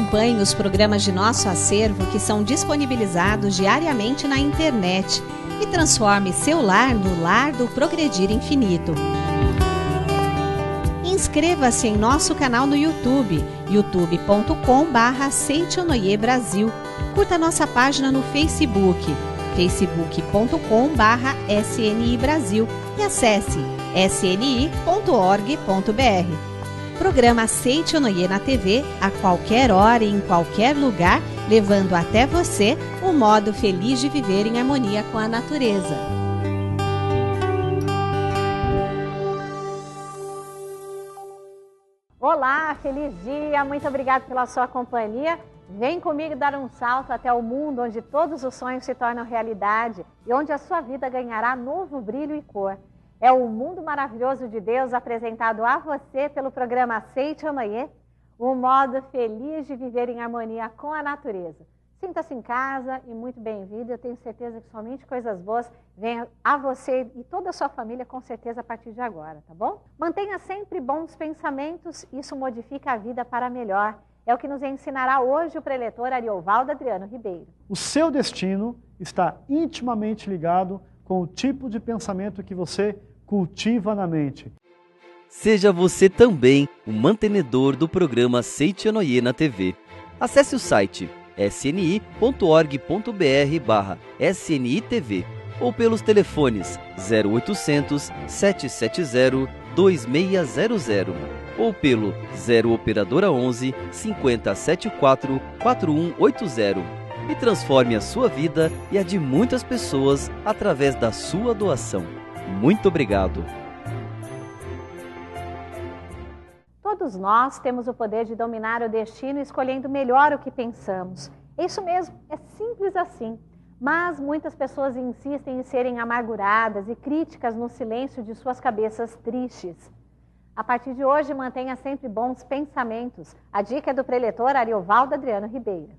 Acompanhe os programas de nosso acervo que são disponibilizados diariamente na internet e transforme seu lar no lar do Progredir Infinito. Inscreva-se em nosso canal no YouTube, youtube.com/Seitonoi Brasil. Curta nossa página no Facebook, facebook.com/SNI Brasil e acesse sni.org.br. Programa Seitonoi na TV, a qualquer hora e em qualquer lugar, levando até você o modo feliz de viver em harmonia com a natureza. Olá, feliz dia, muito obrigada pela sua companhia. Vem comigo dar um salto até o mundo onde todos os sonhos se tornam realidade e onde a sua vida ganhará novo brilho e cor. É o mundo maravilhoso de Deus apresentado a você pelo programa Seitonoi, o modo feliz de viver em harmonia com a natureza. Sinta-se em casa e muito bem-vindo. Eu tenho certeza que somente coisas boas venham a você e toda a sua família, com certeza, a partir de agora, tá bom? Mantenha sempre bons pensamentos, isso modifica a vida para melhor. É o que nos ensinará hoje o preletor Ariovaldo Adriano Ribeiro. O seu destino está intimamente ligado com o tipo de pensamento que você cultiva na mente. Seja você também o mantenedor do programa Seitonoi na TV. Acesse o site sni.org.br/SNITV ou pelos telefones 0800 770 2600 ou pelo 0 operadora 11 5074 4180 e transforme a sua vida e a de muitas pessoas através da sua doação. Muito obrigado. Todos nós temos o poder de dominar o destino escolhendo melhor o que pensamos. Isso mesmo, é simples assim. Mas muitas pessoas insistem em serem amarguradas e críticas no silêncio de suas cabeças tristes. A partir de hoje, mantenha sempre bons pensamentos. A dica é do preletor Ariovaldo Adriano Ribeiro.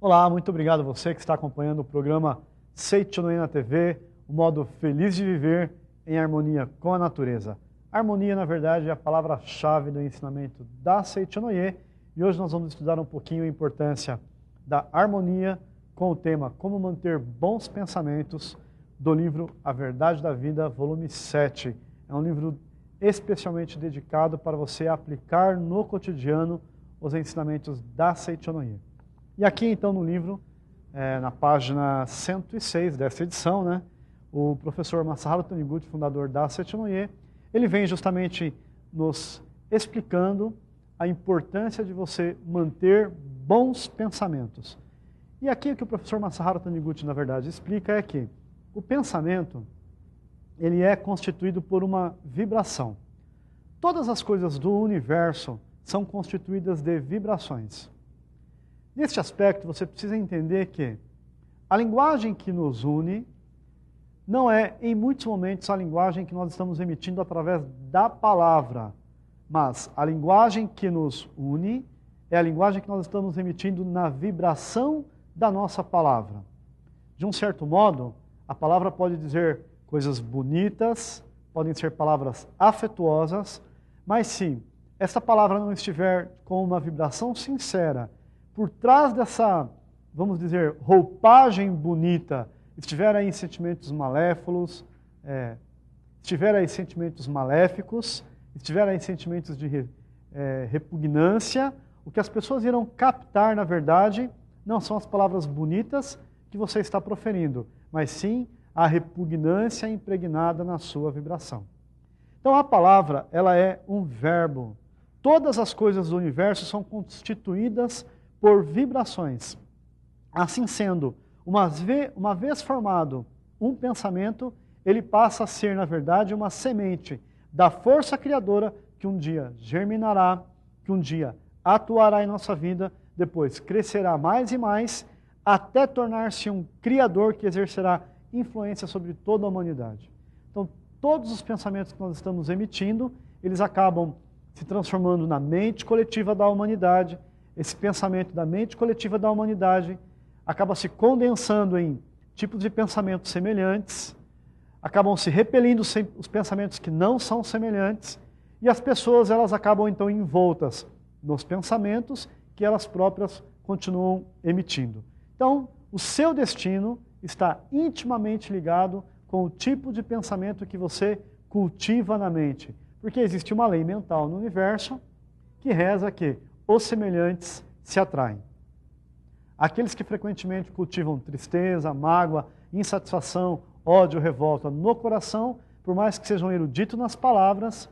Olá, muito obrigado a você que está acompanhando o programa Seitonoi na TV, o modo feliz de viver em harmonia com a natureza. Harmonia, na verdade, é a palavra-chave do ensinamento da Seitonoi e hoje nós vamos estudar um pouquinho a importância da harmonia com o tema Como Manter Bons Pensamentos, do livro A Verdade da Vida, volume 7. É um livro especialmente dedicado para você aplicar no cotidiano os ensinamentos da Seitonoi. E aqui, então, no livro, na página 106 dessa edição, né, o professor Masaharu Taniguchi, fundador da Seitonoi, ele vem justamente nos explicando a importância de você manter bons pensamentos. E aqui o que o professor Masaharu Taniguchi, na verdade, explica é que o pensamento, ele é constituído por uma vibração. Todas as coisas do universo são constituídas de vibrações. Neste aspecto, você precisa entender que a linguagem que nos une não é, em muitos momentos, a linguagem que nós estamos emitindo através da palavra, mas a linguagem que nos une é a linguagem que nós estamos emitindo na vibração da nossa palavra. De um certo modo, a palavra pode dizer coisas bonitas, podem ser palavras afetuosas, mas se essa palavra não estiver com uma vibração sincera, por trás dessa, vamos dizer, roupagem bonita, estiver aí sentimentos maléficos, estiver aí sentimentos maléficos, estiver aí sentimentos de repugnância, o que as pessoas irão captar, na verdade, não são as palavras bonitas que você está proferindo, mas sim a repugnância impregnada na sua vibração. Então a palavra, ela é um verbo. Todas as coisas do universo são constituídas por vibrações. Assim sendo, uma vez formado um pensamento, ele passa a ser, na verdade, uma semente da força criadora que um dia germinará, que um dia atuará em nossa vida, depois crescerá mais e mais, até tornar-se um criador que exercerá influência sobre toda a humanidade. Então, todos os pensamentos que nós estamos emitindo, eles acabam se transformando na mente coletiva da humanidade, esse pensamento da mente coletiva da humanidade acaba se condensando em tipos de pensamentos semelhantes, acabam se repelindo os pensamentos que não são semelhantes, e as pessoas elas acabam então envoltas nos pensamentos que elas próprias continuam emitindo. Então, o seu destino está intimamente ligado com o tipo de pensamento que você cultiva na mente. Porque existe uma lei mental no universo que reza que os semelhantes se atraem. Aqueles que frequentemente cultivam tristeza, mágoa, insatisfação, ódio, revolta no coração, por mais que sejam eruditos nas palavras,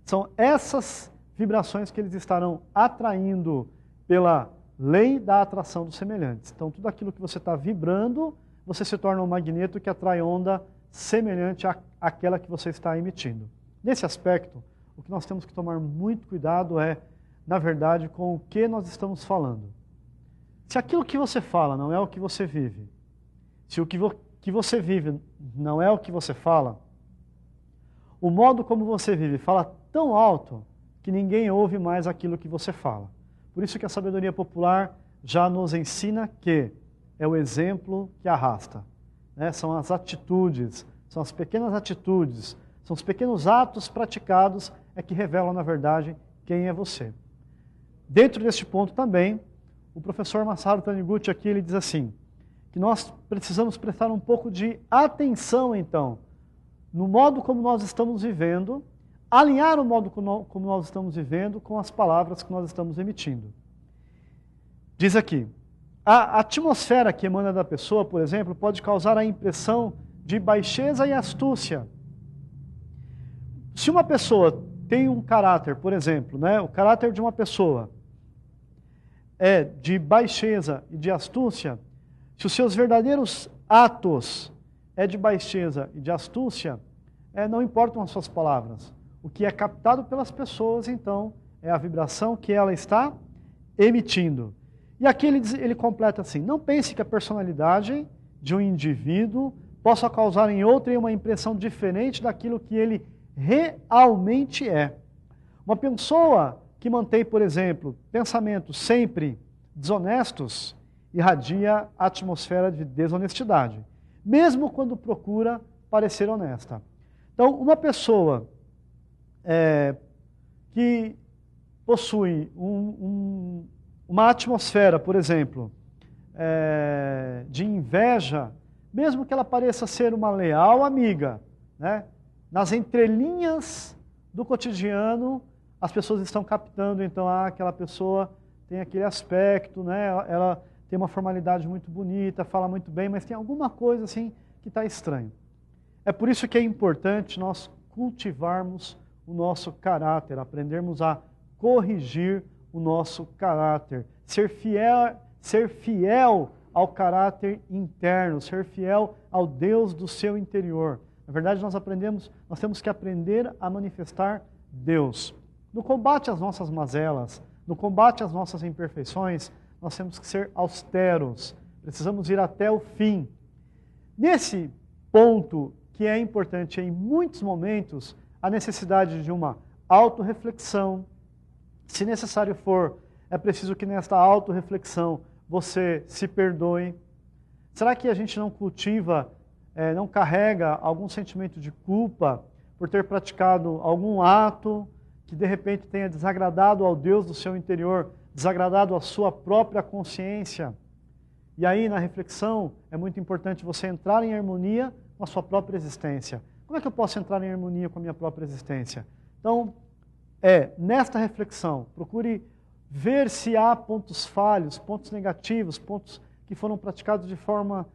são essas vibrações que eles estarão atraindo pela lei da atração dos semelhantes. Então, tudo aquilo que você está vibrando, você se torna um magneto que atrai onda semelhante àquela que você está emitindo. Nesse aspecto, o que nós temos que tomar muito cuidado é, na verdade, com o que nós estamos falando. Se aquilo que você fala não é o que você vive, se o que você vive não é o que você fala, o modo como você vive fala tão alto que ninguém ouve mais aquilo que você fala. Por isso que a sabedoria popular já nos ensina que é o exemplo que arrasta. Né? São as atitudes, são as pequenas atitudes, são os pequenos atos praticados é que revelam, na verdade, quem é você. Dentro deste ponto também, o professor Masaru Taniguchi aqui ele diz assim, que nós precisamos prestar um pouco de atenção, então, no modo como nós estamos vivendo, alinhar o modo como nós estamos vivendo com as palavras que nós estamos emitindo. Diz aqui, a atmosfera que emana da pessoa, por exemplo, pode causar a impressão de baixeza e astúcia. Se uma pessoa tem um caráter, por exemplo, né, o caráter de uma pessoa é de baixeza e de astúcia, se os seus verdadeiros atos é de baixeza e de astúcia, não importam as suas palavras. O que é captado pelas pessoas, então, é a vibração que ela está emitindo. E aqui ele completa assim, não pense que a personalidade de um indivíduo possa causar em outrem uma impressão diferente daquilo que ele realmente é. Uma pessoa que mantém, por exemplo, pensamentos sempre desonestos, irradia a atmosfera de desonestidade, mesmo quando procura parecer honesta. Então, uma pessoa que possui uma atmosfera, por exemplo, de inveja, mesmo que ela pareça ser uma leal amiga, né? Nas entrelinhas do cotidiano, as pessoas estão captando, então, aquela pessoa tem aquele aspecto, né? Ela tem uma formalidade muito bonita, fala muito bem, mas tem alguma coisa assim que está estranho. É por isso que é importante nós cultivarmos o nosso caráter, aprendermos a corrigir o nosso caráter, ser fiel ao caráter interno, ser fiel ao Deus do seu interior. Na verdade, nós temos que aprender a manifestar Deus. No combate às nossas mazelas, no combate às nossas imperfeições, nós temos que ser austeros, precisamos ir até o fim. Nesse ponto que é importante em muitos momentos, a necessidade de uma autorreflexão. Se necessário for, é preciso que nesta autorreflexão você se perdoe. Será que a gente não cultiva, não carrega algum sentimento de culpa por ter praticado algum ato que de repente tenha desagradado ao Deus do seu interior, desagradado à sua própria consciência? E aí, na reflexão, é muito importante você entrar em harmonia com a sua própria existência. Como é que eu posso entrar em harmonia com a minha própria existência? Então, nesta reflexão, procure ver se há pontos falhos, pontos negativos, pontos que foram praticados de forma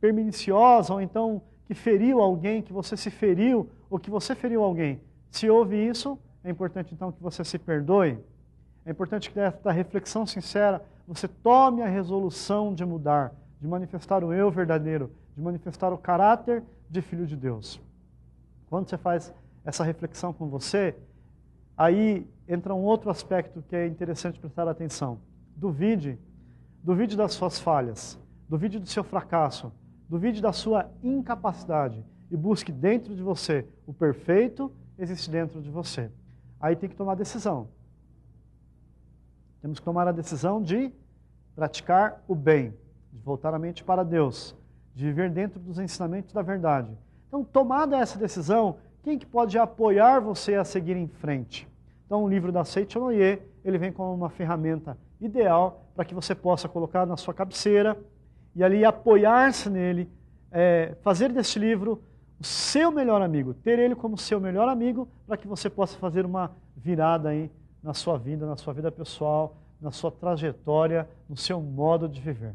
perniciosa, ou então que feriu alguém, que você se feriu, ou que você feriu alguém. Se houve isso, é importante então que você se perdoe. É importante que nesta reflexão sincera você tome a resolução de mudar, de manifestar o eu verdadeiro, de manifestar o caráter de filho de Deus. Quando você faz essa reflexão com você, aí entra um outro aspecto que é interessante prestar atenção. Duvide das suas falhas, duvide do seu fracasso, duvide da sua incapacidade e busque dentro de você o perfeito existe dentro de você. Aí tem que tomar decisão. Temos que tomar a decisão de praticar o bem, de voltar a mente para Deus, de viver dentro dos ensinamentos da verdade. Então, tomada essa decisão, quem que pode apoiar você a seguir em frente? Então, o livro da Seiichi Noye, ele vem como uma ferramenta ideal para que você possa colocar na sua cabeceira e ali apoiar-se nele, fazer desse livro o seu melhor amigo, ter ele como seu melhor amigo para que você possa fazer uma virada aí na sua vida pessoal, na sua trajetória, no seu modo de viver.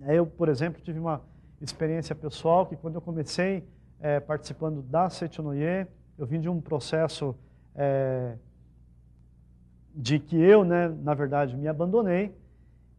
Eu, por exemplo, tive uma experiência pessoal que quando eu comecei participando da Seiichi Noye, eu vim de um processo de que eu, né, na verdade, me abandonei.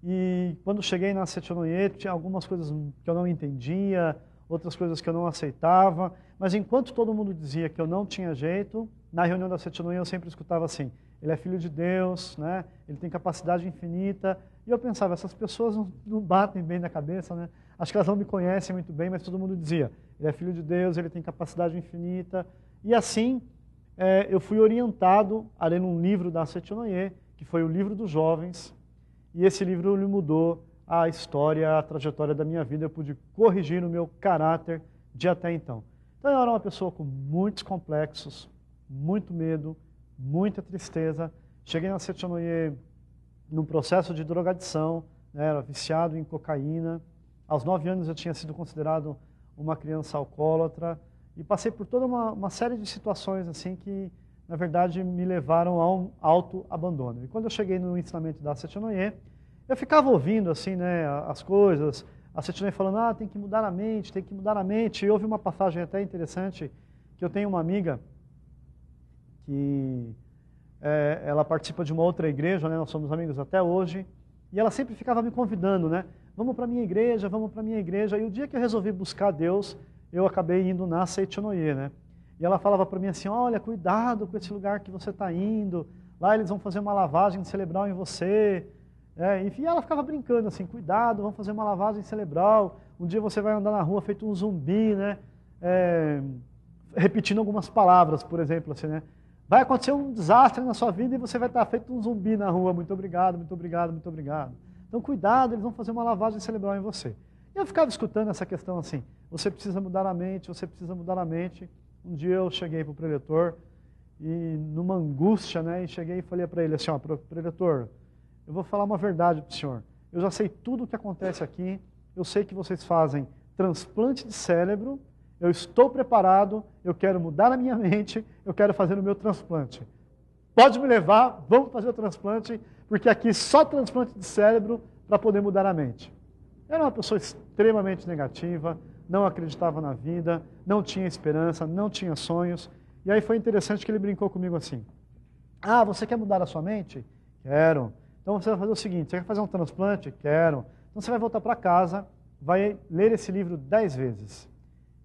E quando cheguei na Seiichi Noye, tinha algumas coisas que eu não entendia, outras coisas que eu não aceitava. Mas enquanto todo mundo dizia que eu não tinha jeito, na reunião da Seiichi Noye eu sempre escutava assim, ele é filho de Deus, né? Ele tem capacidade infinita. E eu pensava, essas pessoas não batem bem na cabeça, né? Acho que elas não me conhecem muito bem, mas todo mundo dizia, ele é filho de Deus, ele tem capacidade infinita. E assim, eu fui orientado a ler um livro da Seiichi Noye, que foi o Livro dos Jovens, e esse livro me mudou a história, a trajetória da minha vida. Eu pude corrigir o meu caráter de até então. Então eu era uma pessoa com muitos complexos, muito medo, muita tristeza. Cheguei na Seiichi Noye num processo de drogadição, né, era viciado em cocaína. Aos 9 anos eu tinha sido considerado uma criança alcoólatra e passei por toda uma série de situações assim que, na verdade, me levaram a um autoabandono. E quando eu cheguei no ensinamento da Seiichi Noye, eu ficava ouvindo assim, né, as coisas, a Seiichi Noye falando, tem que mudar a mente, tem que mudar a mente. E houve uma passagem até interessante, que eu tenho uma amiga que ela participa de uma outra igreja, né, nós somos amigos até hoje, e ela sempre ficava me convidando, né, vamos para a minha igreja, vamos para a minha igreja. E o dia que eu resolvi buscar Deus, eu acabei indo na Seiichi Noye, né. E ela falava para mim assim, olha, cuidado com esse lugar que você está indo, lá eles vão fazer uma lavagem cerebral em você. Enfim, ela ficava brincando assim, cuidado, vão fazer uma lavagem cerebral, um dia você vai andar na rua feito um zumbi, né? Repetindo algumas palavras, por exemplo, assim, né? Vai acontecer um desastre na sua vida e você vai estar feito um zumbi na rua, muito obrigado, muito obrigado, muito obrigado. Então cuidado, eles vão fazer uma lavagem cerebral em você. E eu ficava escutando essa questão assim, você precisa mudar a mente, você precisa mudar a mente. Um dia eu cheguei para o preletor e numa angústia, né, e cheguei e falei para ele assim, preletor, eu vou falar uma verdade para o senhor. Eu já sei tudo o que acontece aqui, eu sei que vocês fazem transplante de cérebro, eu estou preparado, eu quero mudar a minha mente, eu quero fazer o meu transplante. Pode me levar, vamos fazer o transplante, porque aqui só transplante de cérebro para poder mudar a mente. Eu era uma pessoa extremamente negativa, não acreditava na vida, não tinha esperança, não tinha sonhos. E aí foi interessante que ele brincou comigo assim, você quer mudar a sua mente? Quero. Então você vai fazer o seguinte, você quer fazer um transplante? Quero. Então você vai voltar para casa, vai ler esse livro 10 vezes.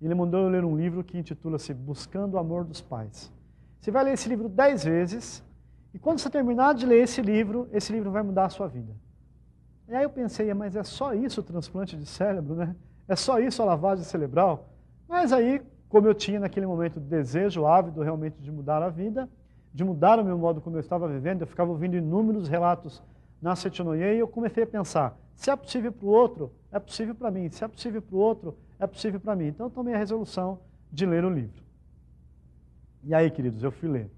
Ele mandou eu ler um livro que intitula-se Buscando o Amor dos Pais. Você vai ler esse livro 10 vezes, e quando você terminar de ler esse livro vai mudar a sua vida. E aí eu pensei, mas é só isso o transplante de cérebro, né? É só isso a lavagem cerebral? Mas aí, como eu tinha naquele momento desejo ávido realmente de mudar a vida, de mudar o meu modo como eu estava vivendo, eu ficava ouvindo inúmeros relatos na Seiichi Noye e eu comecei a pensar, se é possível para o outro, é possível para mim. Se é possível para o outro, é possível para mim. Então eu tomei a resolução de ler o livro. E aí, queridos, eu fui ler.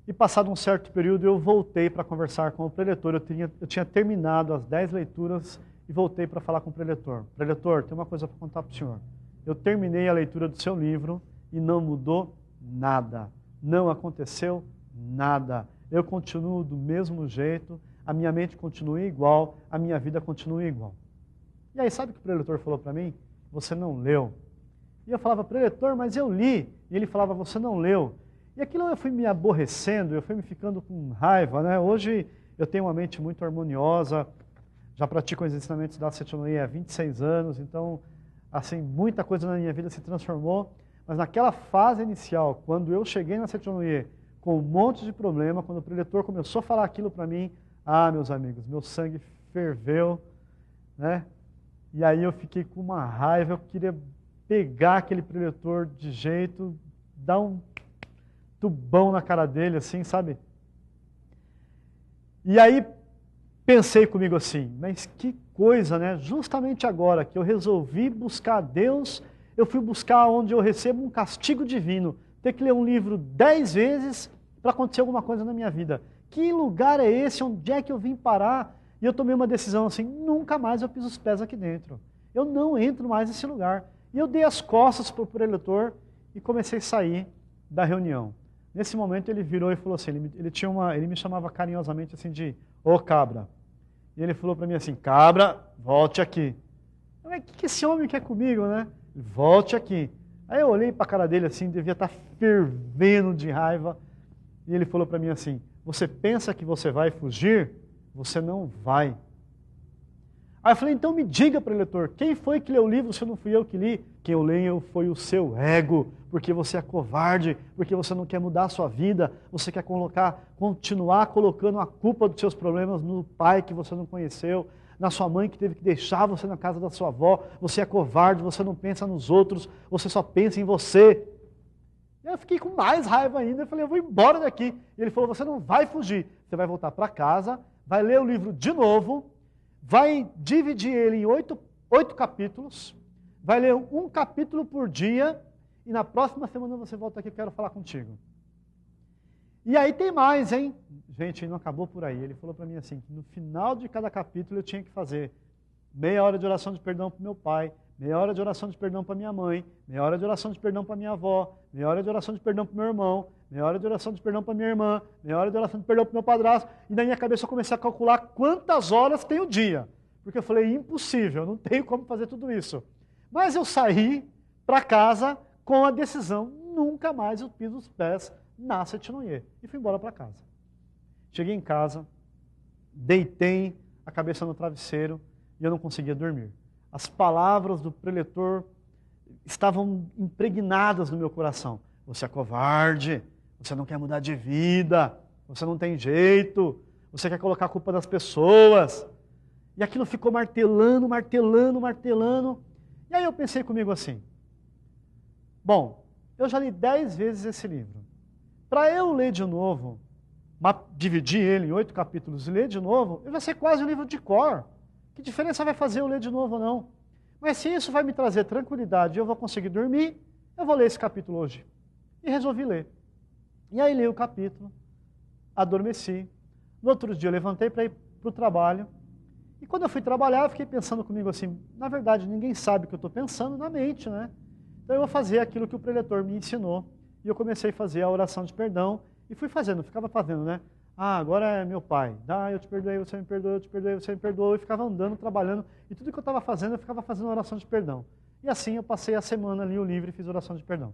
E passado um certo período eu voltei para conversar com o preletor. Eu tinha terminado as 10 leituras e voltei para falar com o preletor. Preletor, tem uma coisa para contar para o senhor. Eu terminei a leitura do seu livro e não mudou nada. Não aconteceu nada. Eu continuo do mesmo jeito, a minha mente continua igual, a minha vida continua igual. E aí, sabe o que o preletor falou para mim? Você não leu. E eu falava, preletor, mas eu li. E ele falava, você não leu. E aquilo eu fui me aborrecendo, eu fui me ficando com raiva, né? Hoje eu tenho uma mente muito harmoniosa, já pratico os ensinamentos da Seiichi Noye há 26 anos, então, assim, muita coisa na minha vida se transformou. Mas naquela fase inicial, quando eu cheguei na Seiichi Noye com um monte de problema, quando o preletor começou a falar aquilo para mim, meus amigos, meu sangue ferveu, né? E aí eu fiquei com uma raiva, eu queria pegar aquele preletor de jeito, dar um tubão na cara dele, assim, sabe? E aí pensei comigo assim, mas que coisa, né? Justamente agora que eu resolvi buscar Deus, eu fui buscar onde eu recebo um castigo divino, ter que ler um livro 10 vezes para acontecer alguma coisa na minha vida. Que lugar é esse? Onde é que eu vim parar? E eu tomei uma decisão assim, nunca mais eu piso os pés aqui dentro. Eu não entro mais nesse lugar. E eu dei as costas para o preletor e comecei a sair da reunião. Nesse momento ele virou e falou assim, ele me chamava carinhosamente assim de ô cabra. E ele falou para mim assim, cabra, volte aqui. O que esse homem quer comigo, né? Volte aqui. Aí eu olhei para a cara dele assim, devia estar fervendo de raiva. E ele falou para mim assim, você pensa que você vai fugir? Você não vai. Aí eu falei, então me diga, preletor, quem foi que leu o livro se não fui eu que li? Quem eu leio foi o seu ego, porque você é covarde, porque você não quer mudar a sua vida, você quer continuar colocando a culpa dos seus problemas no pai que você não conheceu, na sua mãe que teve que deixar você na casa da sua avó, você é covarde, você não pensa nos outros, você só pensa em você. E eu fiquei com mais raiva ainda, eu falei, eu vou embora daqui. E ele falou, você não vai fugir, você vai voltar para casa, vai ler o livro de novo, vai dividir ele em 8 capítulos, vai ler um capítulo por dia, e na próxima semana você volta aqui, eu quero falar contigo. E aí tem mais, hein? Gente, não acabou por aí. Ele falou para mim assim, que no final de cada capítulo eu tinha que fazer meia hora de oração de perdão para o meu pai, meia hora de oração de perdão para minha mãe, meia hora de oração de perdão para minha avó, meia hora de oração de perdão para o meu irmão, meia hora de oração de perdão para minha irmã, meia hora de oração de perdão para o meu padrasto. E na minha cabeça eu comecei a calcular quantas horas tem o dia. Porque eu falei, impossível, não tenho como fazer tudo isso. Mas eu saí para casa com a decisão, nunca mais eu piso os pés na Sept-Noé. E fui embora para casa. Cheguei em casa, deitei a cabeça no travesseiro e eu não conseguia dormir. As palavras do preletor estavam impregnadas no meu coração. Você é covarde, você não quer mudar de vida, você não tem jeito, você quer colocar a culpa das pessoas. E aquilo ficou martelando, martelando, martelando. E aí eu pensei comigo assim, bom, eu já li 10 vezes esse livro. Para eu ler de novo, dividir ele em 8 capítulos e ler de novo, eu já sei quase o livro de cor. Que diferença vai fazer eu ler de novo ou não? Mas se isso vai me trazer tranquilidade e eu vou conseguir dormir, eu vou ler esse capítulo hoje. E resolvi ler. E aí li o capítulo, adormeci. No outro dia eu levantei para ir para o trabalho. E quando eu fui trabalhar, eu fiquei pensando comigo assim, na verdade ninguém sabe o que eu estou pensando na mente, né? Então eu vou fazer aquilo que o preletor me ensinou. E eu comecei a fazer a oração de perdão e fui fazendo, ficava fazendo, né? Ah, agora é meu pai. Eu te perdoei, você me perdoou, eu te perdoei, você me perdoou. E ficava andando, trabalhando. E tudo que eu estava fazendo, eu ficava fazendo oração de perdão. E assim eu passei a semana ali o livro e fiz oração de perdão.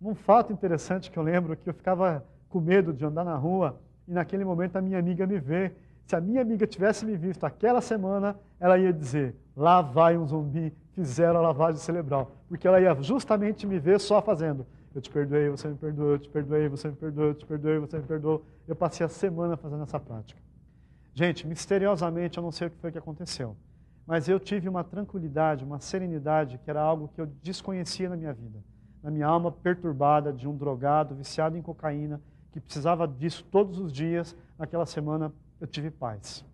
Um fato interessante que eu lembro, que eu ficava com medo de andar na rua e naquele momento a minha amiga me vê. Se a minha amiga tivesse me visto aquela semana, ela ia dizer, lá vai um zumbi, fizeram a lavagem cerebral. Porque ela ia justamente me ver só fazendo. Eu te perdoei, você me perdoou, eu te perdoei, você me perdoou, eu te perdoei, você me perdoou. Eu passei a semana fazendo essa prática. Gente, misteriosamente, eu não sei o que foi que aconteceu, mas eu tive uma tranquilidade, uma serenidade, que era algo que eu desconhecia na minha vida. Na minha alma perturbada de um drogado, viciado em cocaína, que precisava disso todos os dias, naquela semana eu tive paz.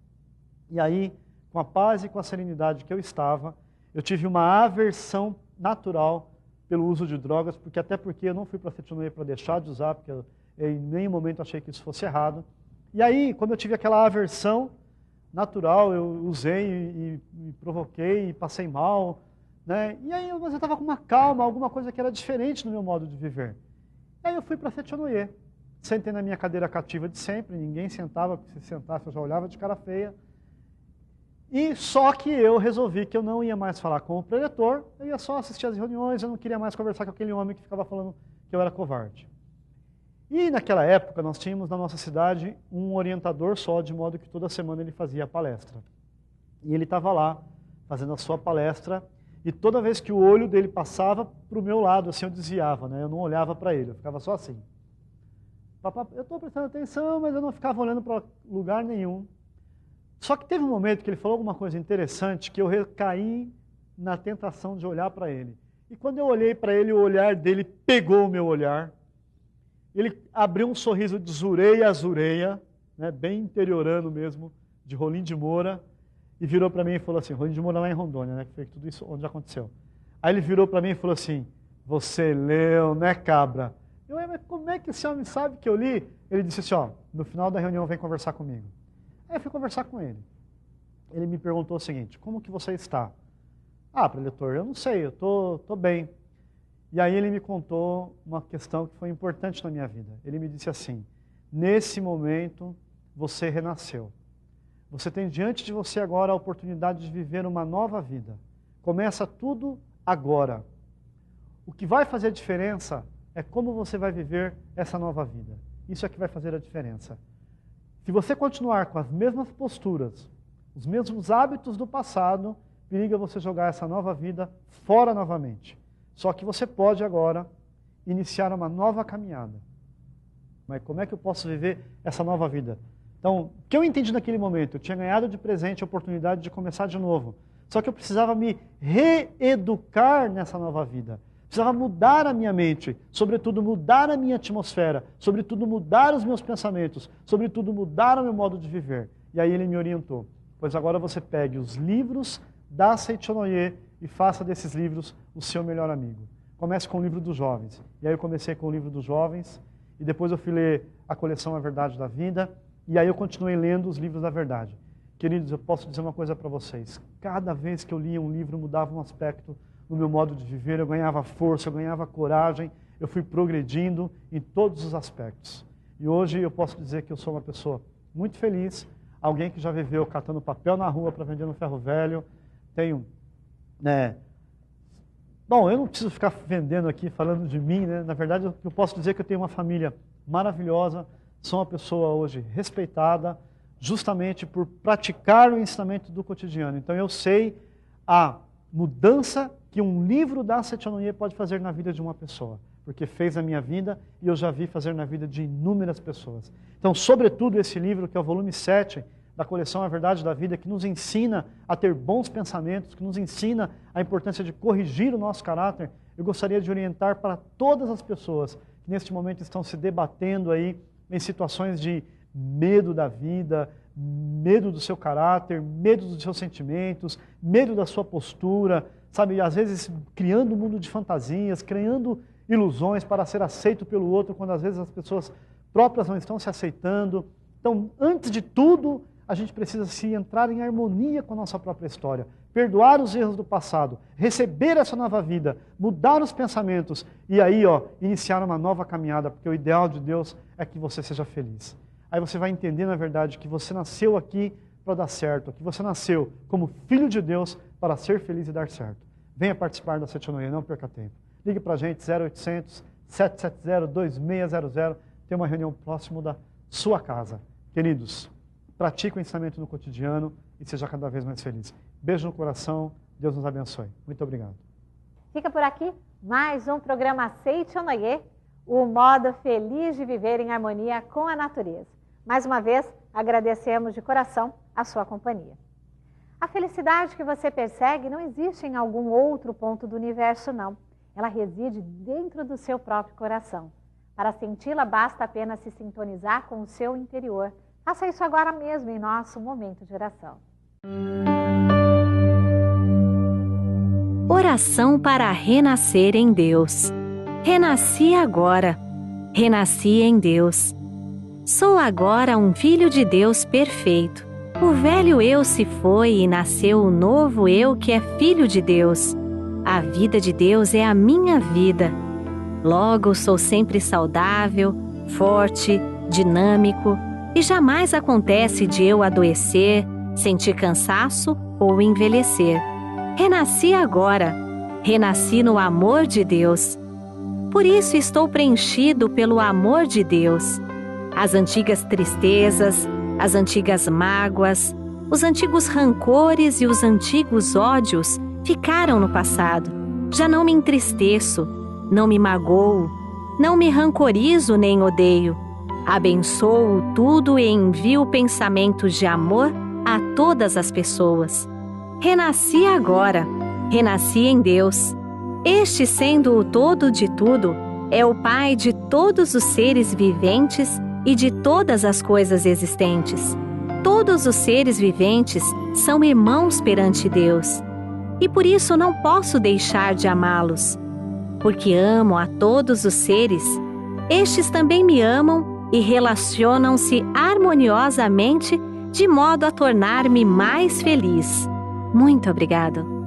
E aí, com a paz e com a serenidade que eu estava, eu tive uma aversão natural pelo uso de drogas, até porque eu não fui para a Sept-Noé para deixar de usar, porque eu em nenhum momento achei que isso fosse errado. E aí, quando eu tive aquela aversão natural, eu usei e me provoquei e passei mal, né? E aí eu estava com uma calma, alguma coisa que era diferente no meu modo de viver. E aí eu fui para a Sept-Noé, sentei na minha cadeira cativa de sempre, ninguém sentava, se sentasse eu já olhava de cara feia. E só que eu resolvi que eu não ia mais falar com o preletor, eu ia só assistir às reuniões, eu não queria mais conversar com aquele homem que ficava falando que eu era covarde. E naquela época nós tínhamos na nossa cidade um orientador só, de modo que toda semana ele fazia a palestra. E ele estava lá, fazendo a sua palestra, e toda vez que o olho dele passava para o meu lado, assim eu desviava, né? Eu não olhava para ele, eu ficava só assim. Eu estou prestando atenção, mas eu não ficava olhando para lugar nenhum. Só que teve um momento que ele falou alguma coisa interessante, que eu recaí na tentação de olhar para ele. E quando eu olhei para ele, o olhar dele pegou o meu olhar. Ele abriu um sorriso de zureia a zureia, né, bem interiorano mesmo, de Rolim de Moura, e virou para mim e falou assim, Rolim de Moura lá em Rondônia, né, que foi tudo isso onde aconteceu. Aí ele virou para mim e falou assim, você leu, né, cabra? Eu, mas como é que esse homem sabe que eu li? Ele disse assim, ó, no final da reunião vem conversar comigo. Aí eu fui conversar com ele. Ele me perguntou o seguinte, como que você está? Ah, preletor, eu não sei, eu tô bem. E aí ele me contou uma questão que foi importante na minha vida. Ele me disse assim, nesse momento você renasceu. Você tem diante de você agora a oportunidade de viver uma nova vida. Começa tudo agora. O que vai fazer a diferença é como você vai viver essa nova vida. Isso é que vai fazer a diferença. Se você continuar com as mesmas posturas, os mesmos hábitos do passado, periga você jogar essa nova vida fora novamente. Só que você pode agora iniciar uma nova caminhada. Mas como é que eu posso viver essa nova vida? Então, o que eu entendi naquele momento? Eu tinha ganhado de presente a oportunidade de começar de novo. Só que eu precisava me reeducar nessa nova vida. Precisava mudar a minha mente, sobretudo mudar a minha atmosfera, sobretudo mudar os meus pensamentos, sobretudo mudar o meu modo de viver. E aí ele me orientou. Pois agora você pegue os livros da Seichonoye e faça desses livros o seu melhor amigo. Comece com o livro dos jovens. E aí eu comecei com o livro dos jovens, e depois eu fui ler a coleção A Verdade da Vida, e aí eu continuei lendo os livros da verdade. Queridos, eu posso dizer uma coisa para vocês. Cada vez que eu lia um livro, mudava um aspecto no meu modo de viver, eu ganhava força, eu ganhava coragem, eu fui progredindo em todos os aspectos. E hoje eu posso dizer que eu sou uma pessoa muito feliz, alguém que já viveu catando papel na rua para vender no ferro velho, tenho, né... Bom, eu não preciso ficar vendendo aqui, falando de mim, né? Na verdade, eu posso dizer que eu tenho uma família maravilhosa, sou uma pessoa hoje respeitada, justamente por praticar o ensinamento do cotidiano. Então eu sei a mudança que um livro da Seichonoye pode fazer na vida de uma pessoa, porque fez na minha vida e eu já vi fazer na vida de inúmeras pessoas. Então, sobretudo esse livro, que é o volume 7 da coleção A Verdade da Vida, que nos ensina a ter bons pensamentos, que nos ensina a importância de corrigir o nosso caráter, eu gostaria de orientar para todas as pessoas que neste momento estão se debatendo aí em situações de medo da vida, medo do seu caráter, medo dos seus sentimentos, medo da sua postura, sabe, às vezes criando um mundo de fantasias, criando ilusões para ser aceito pelo outro, quando às vezes as pessoas próprias não estão se aceitando. Então, antes de tudo, a gente precisa se entrar em harmonia com a nossa própria história, perdoar os erros do passado, receber essa nova vida, mudar os pensamentos e aí, iniciar uma nova caminhada, porque o ideal de Deus é que você seja feliz. Aí você vai entender, na verdade, que você nasceu aqui para dar certo, que você nasceu como filho de Deus para ser feliz e dar certo. Venha participar da Seichonoye, não perca tempo. Ligue para a gente, 0800 770 2600, tem uma reunião próximo da sua casa. Queridos, pratique o ensinamento no cotidiano e seja cada vez mais feliz. Beijo no coração, Deus nos abençoe. Muito obrigado. Fica por aqui mais um programa Seichonoye, o modo feliz de viver em harmonia com a natureza. Mais uma vez, agradecemos de coração a sua companhia. A felicidade que você persegue não existe em algum outro ponto do universo, não. Ela reside dentro do seu próprio coração. Para senti-la, basta apenas se sintonizar com o seu interior. Faça isso agora mesmo em nosso momento de oração. Oração para renascer em Deus. Renasci agora. Renasci em Deus. Sou agora um filho de Deus perfeito. O velho eu se foi e nasceu o novo eu que é filho de Deus. A vida de Deus é a minha vida. Logo sou sempre saudável, forte, dinâmico e jamais acontece de eu adoecer, sentir cansaço ou envelhecer. Renasci agora. Renasci no amor de Deus. Por isso estou preenchido pelo amor de Deus. As antigas tristezas, as antigas mágoas, os antigos rancores e os antigos ódios ficaram no passado. Já não me entristeço, não me magoo, não me rancorizo nem odeio. Abençoo tudo e envio pensamentos de amor a todas as pessoas. Renasci agora, renasci em Deus. Este, sendo o todo de tudo, é o Pai de todos os seres viventes e de todas as coisas existentes. Todos os seres viventes são irmãos perante Deus, e por isso não posso deixar de amá-los. Porque amo a todos os seres, estes também me amam e relacionam-se harmoniosamente de modo a tornar-me mais feliz. Muito obrigado.